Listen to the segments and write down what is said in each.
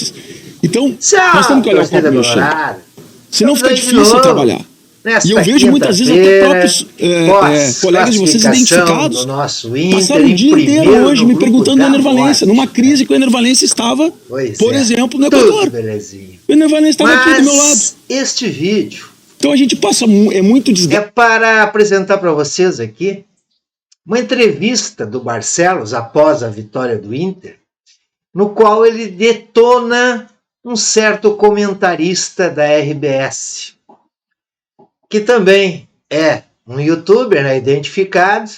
interesses. Então, nós temos que olhar o copo meio cheio. Senão fica difícil trabalhar. E eu vejo muitas vezes até próprios colegas de vocês identificados passaram o dia inteiro hoje me perguntando da Enervalense, numa crise que o Enervalense estava, por exemplo, no Equador. O Enervalense estava aqui do meu lado. Este vídeo... Então a gente passa, é muito desgaste. É para apresentar para vocês aqui uma entrevista do Barcelos após a vitória do Inter, no qual ele detona um certo comentarista da RBS, que também é um youtuber, né, identificado,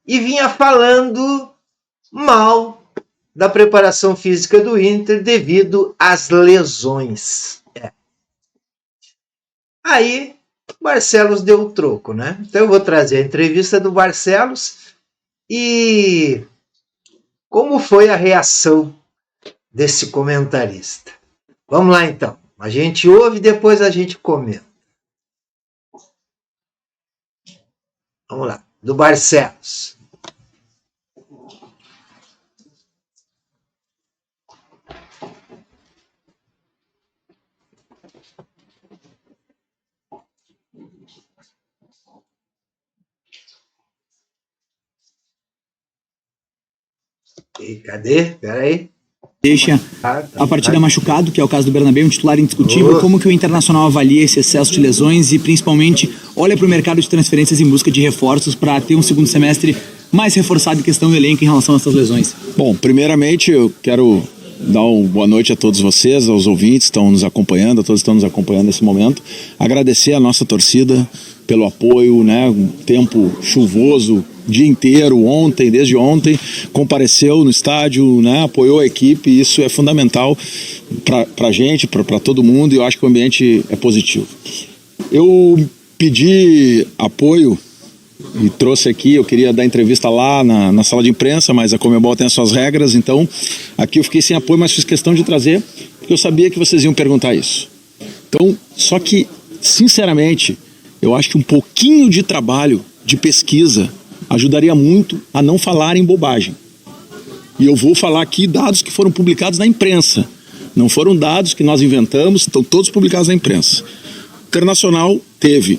e vinha falando mal da preparação física do Inter devido às lesões. Aí, Barcelos deu o troco, né? Então eu vou trazer a entrevista do Barcelos e como foi a reação desse comentarista. Vamos lá então. A gente ouve e depois a gente comenta. Vamos lá. Do Barcelos. E cadê? Peraí. Deixa a partida machucado, que é o caso do Bernabéu, um titular indiscutível. Como que o Internacional avalia esse excesso de lesões e principalmente olha para o mercado de transferências em busca de reforços para ter um segundo semestre mais reforçado em questão do elenco em relação a essas lesões? Bom, primeiramente eu quero dar uma boa noite a todos vocês, aos ouvintes que estão nos acompanhando, a todos que estão nos acompanhando nesse momento. Agradecer a nossa torcida pelo apoio, né? Um tempo chuvoso, dia inteiro, desde ontem, compareceu no estádio, né? Apoiou a equipe, e isso é fundamental para a gente, para todo mundo, e eu acho que o ambiente é positivo. Eu pedi apoio e trouxe aqui, eu queria dar entrevista lá na sala de imprensa, mas a Conmebol tem as suas regras, então aqui eu fiquei sem apoio, mas fiz questão de trazer, porque eu sabia que vocês iam perguntar isso. Então, só que, sinceramente, eu acho que um pouquinho de trabalho, de pesquisa, ajudaria muito a não falar em bobagem. E eu vou falar aqui dados que foram publicados na imprensa. Não foram dados que nós inventamos, estão todos publicados na imprensa. O Internacional teve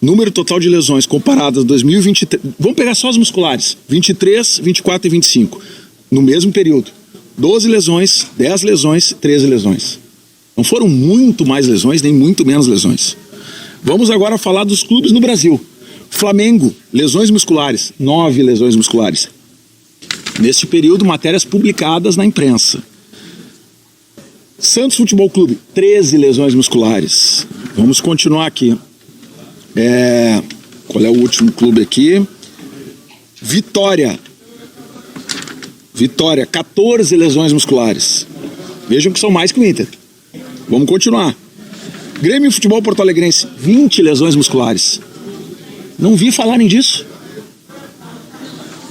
número total de lesões comparadas a 2023, vamos pegar só as musculares, 23, 24 e 25, no mesmo período. 12 lesões, 10 lesões, 13 lesões. Não foram muito mais lesões, nem muito menos lesões. Vamos agora falar dos clubes no Brasil. Flamengo, lesões musculares, 9 lesões musculares. Neste período, matérias publicadas na imprensa. Santos Futebol Clube, 13 lesões musculares. Vamos continuar aqui. Qual é o último clube aqui? Vitória, 14 lesões musculares. Vejam que são mais que o Inter. Vamos continuar. Grêmio Futebol Porto Alegrense, 20 lesões musculares. Não vi falarem disso.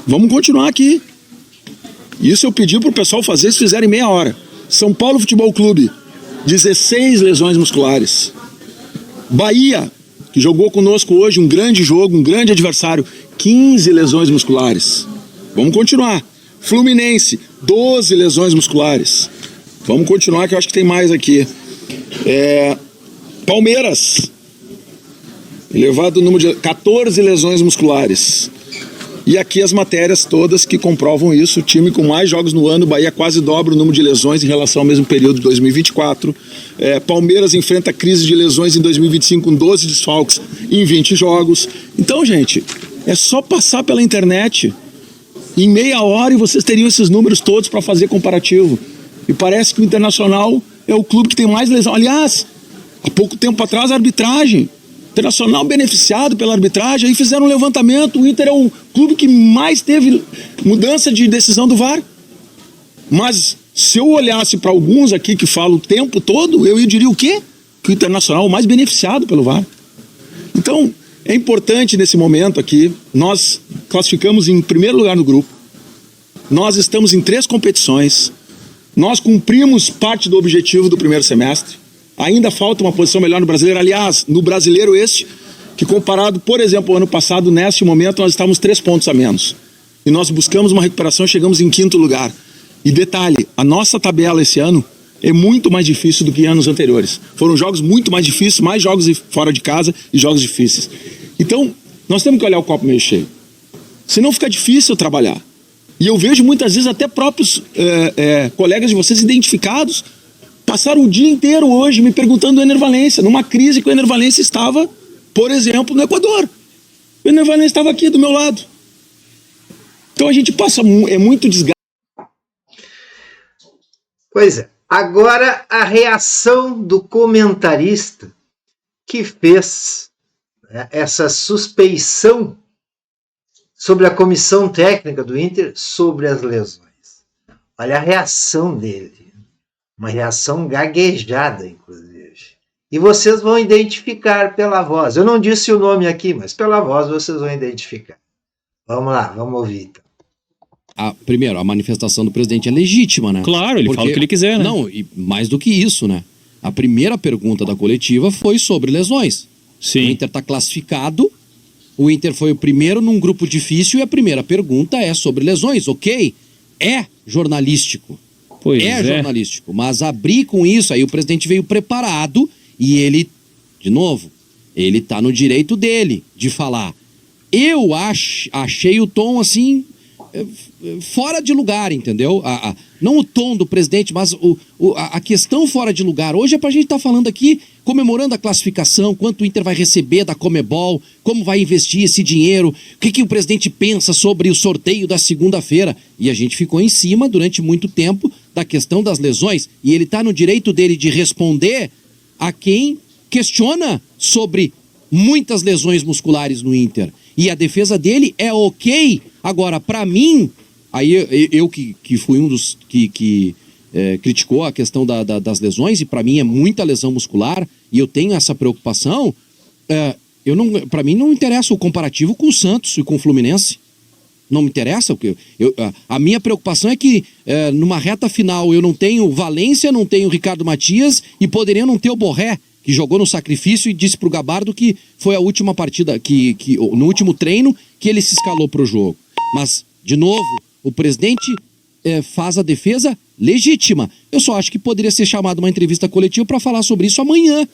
Vamos continuar aqui. Isso eu pedi para o pessoal fazer, se fizerem meia hora. São Paulo Futebol Clube, 16 lesões musculares. Bahia, que jogou conosco hoje um grande jogo, um grande adversário, 15 lesões musculares. Vamos continuar. Fluminense, 12 lesões musculares. Vamos continuar que eu acho que tem mais aqui. Palmeiras, elevado número de 14 lesões musculares. E aqui as matérias todas que comprovam isso. O time com mais jogos no ano, Bahia quase dobra o número de lesões em relação ao mesmo período de 2024. Palmeiras enfrenta crise de lesões em 2025 com 12 desfalques em 20 jogos. Então, gente, é só passar pela internet em meia hora e vocês teriam esses números todos para fazer comparativo. E parece que o Internacional é o clube que tem mais lesão. Aliás, há pouco tempo atrás, a arbitragem. Internacional beneficiado pela arbitragem, aí fizeram um levantamento, o Inter é o clube que mais teve mudança de decisão do VAR. Mas se eu olhasse para alguns aqui que falam o tempo todo, eu diria o quê? Que o Internacional é o mais beneficiado pelo VAR. Então, é importante nesse momento aqui, nós classificamos em primeiro lugar no grupo, nós estamos em 3 competições, nós cumprimos parte do objetivo do primeiro semestre. Ainda falta uma posição melhor no brasileiro. Aliás, no brasileiro que comparado, por exemplo, ao ano passado, neste momento, nós estávamos 3 pontos a menos. E nós buscamos uma recuperação, chegamos em 5º lugar. E detalhe, a nossa tabela esse ano é muito mais difícil do que anos anteriores. Foram jogos muito mais difíceis, mais jogos fora de casa e jogos difíceis. Então, nós temos que olhar o copo meio cheio. Senão fica difícil trabalhar. E eu vejo muitas vezes até próprios colegas de vocês identificados passaram o dia inteiro hoje me perguntando do Ener Valencia, numa crise que o Ener Valencia estava, por exemplo, no Equador. O Ener Valencia estava aqui do meu lado. Então a gente passa, é muito desgaste. Pois é. Agora a reação do comentarista que fez essa suspeição sobre a comissão técnica do Inter sobre as lesões. Olha a reação dele. Uma reação gaguejada, inclusive. E vocês vão identificar pela voz. Eu não disse o nome aqui, mas pela voz vocês vão identificar. Vamos lá, vamos ouvir então. Primeiro, a manifestação do presidente é legítima, né? Claro, ele fala o que ele quiser, né? Não, e mais do que isso, né? A primeira pergunta da coletiva foi sobre lesões. Sim. O Inter está classificado, o Inter foi o primeiro num grupo difícil e a primeira pergunta é sobre lesões, ok? É jornalístico. Pois é jornalístico, mas abrir com isso, aí o presidente veio preparado e ele, de novo, ele tá no direito dele de falar. Eu achei o tom assim, fora de lugar, entendeu? Não o tom do presidente, mas a questão fora de lugar. Hoje é pra gente estar falando aqui, comemorando a classificação, quanto o Inter vai receber da Conmebol, como vai investir esse dinheiro, o que o presidente pensa sobre o sorteio da segunda-feira. E a gente ficou em cima durante muito tempo da questão das lesões. E ele tá no direito dele de responder a quem questiona sobre muitas lesões musculares no Inter. E a defesa dele é ok. Agora, para mim, aí eu que fui um dos que criticou a questão das lesões, e para mim é muita lesão muscular, e eu tenho essa preocupação, para mim não interessa o comparativo com o Santos e com o Fluminense. Não me interessa. A minha preocupação é que numa reta final eu não tenho Valência, não tenho Ricardo Matias e poderia não ter o Borré, que jogou no sacrifício e disse pro Gabardo que foi a última partida, no último treino, que ele se escalou pro jogo. Mas, de novo, o presidente faz a defesa legítima. Eu só acho que poderia ser chamado uma entrevista coletiva para falar sobre isso amanhã.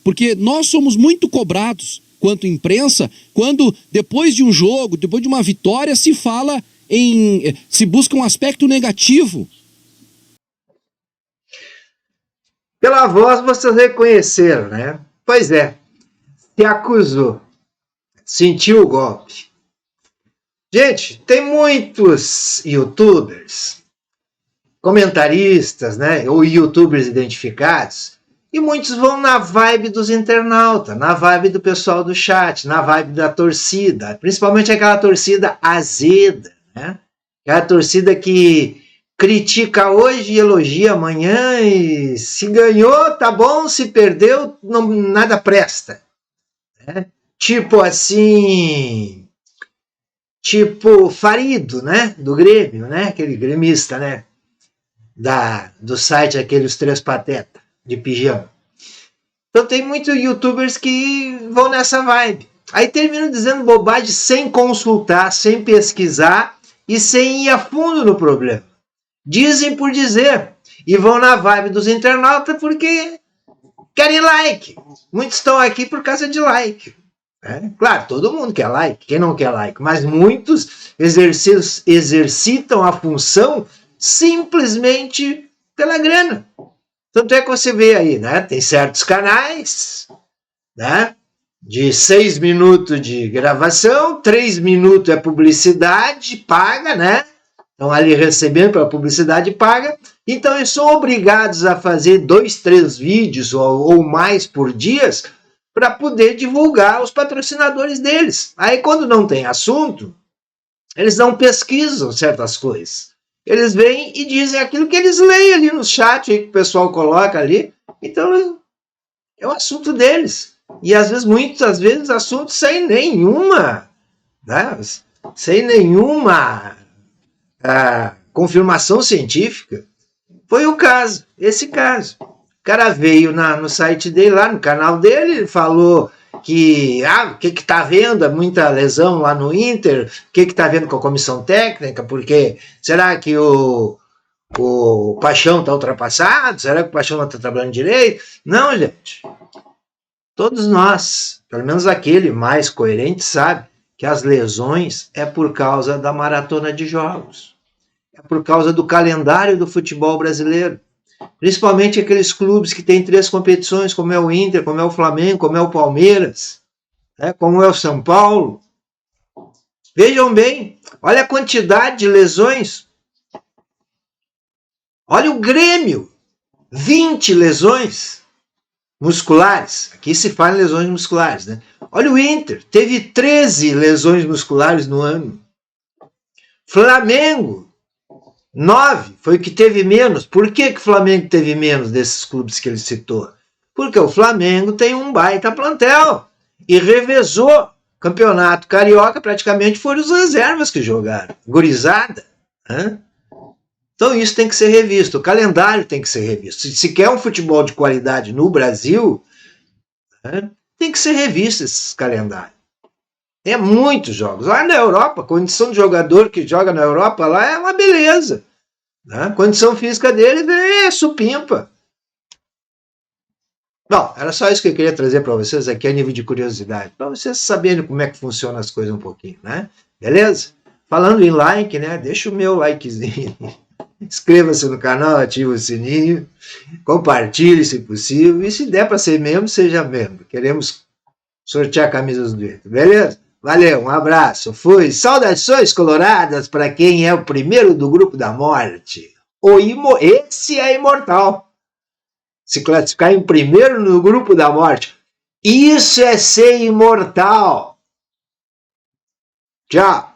Porque nós somos muito cobrados, quanto imprensa, quando depois de um jogo, depois de uma vitória, se fala se busca um aspecto negativo. Pela voz vocês reconheceram, né? Pois é, se acusou, sentiu o golpe. Gente, tem muitos youtubers, comentaristas, né? Ou youtubers identificados, e muitos vão na vibe dos internautas, na vibe do pessoal do chat, na vibe da torcida, principalmente aquela torcida azeda, né? Aquela torcida que critica hoje e elogia amanhã, e se ganhou, tá bom, se perdeu, não, nada presta. Né? Tipo assim, tipo Farido, né? Do Grêmio, né? Aquele gremista, né? Do site aqueles Três Patetas de pijama. Então tem muitos youtubers que vão nessa vibe. Aí terminam dizendo bobagem sem consultar, sem pesquisar e sem ir a fundo no problema. Dizem por dizer. E vão na vibe dos internautas porque querem like. Muitos estão aqui por causa de like. Né? Claro, todo mundo quer like. Quem não quer like? Mas muitos exercitam a função simplesmente pela grana. Tanto é que você vê aí, né? Tem certos canais, né? De 6 minutos de gravação, 3 minutos é publicidade paga, né? Estão ali recebendo pela publicidade paga. Então eles são obrigados a fazer 2, 3 vídeos ou mais por dia para poder divulgar os patrocinadores deles. Aí quando não tem assunto, eles não pesquisam certas coisas. Eles vêm e dizem aquilo que eles leem ali no chat, que o pessoal coloca ali. Então, é o assunto deles. E, às vezes, muitas vezes, assuntos sem nenhuma, né? Sem nenhuma confirmação científica. Foi o caso, esse caso. O cara veio no site dele, lá no canal dele, falou que o que está vendo, muita lesão lá no Inter, o que está vendo com a comissão técnica, porque será que o O Paixão está ultrapassado? Será que o Paixão não está trabalhando direito? Não, gente. Todos nós, pelo menos aquele mais coerente, sabe que as lesões é por causa da maratona de jogos. É por causa do calendário do futebol brasileiro. Principalmente aqueles clubes que têm 3 competições, como é o Inter, como é o Flamengo, como é o Palmeiras, né, como é o São Paulo. Vejam bem, olha a quantidade de lesões. Olha o Grêmio, 20 lesões musculares. Aqui se fala em lesões musculares, né? Olha o Inter, teve 13 lesões musculares no ano. Flamengo, 9, foi o que teve menos. Por que o Flamengo teve menos desses clubes que ele citou? Porque o Flamengo tem um baita plantel e revezou. Campeonato Carioca praticamente foram os reservas que jogaram. Gurizada, né? Então isso tem que ser revisto, o calendário tem que ser revisto. Se quer um futebol de qualidade no Brasil, né, tem que ser revisto esses calendários. É muitos jogos. Lá na Europa, a condição de jogador que joga na Europa lá é uma beleza. Né? A condição física dele é supimpa. Bom, era só isso que eu queria trazer para vocês aqui a nível de curiosidade, para vocês saberem como é que funcionam as coisas um pouquinho, né? Beleza? Falando em like, né? Deixa o meu likezinho. Inscreva-se no canal, ative o sininho, compartilhe se possível, e se der para ser membro, seja membro. Queremos sortear camisas do Inter, beleza? Valeu, um abraço, fui. Saudações coloradas para quem é o primeiro do grupo da morte. Esse é imortal. Se classificar em primeiro no grupo da morte. Isso é ser imortal. Tchau.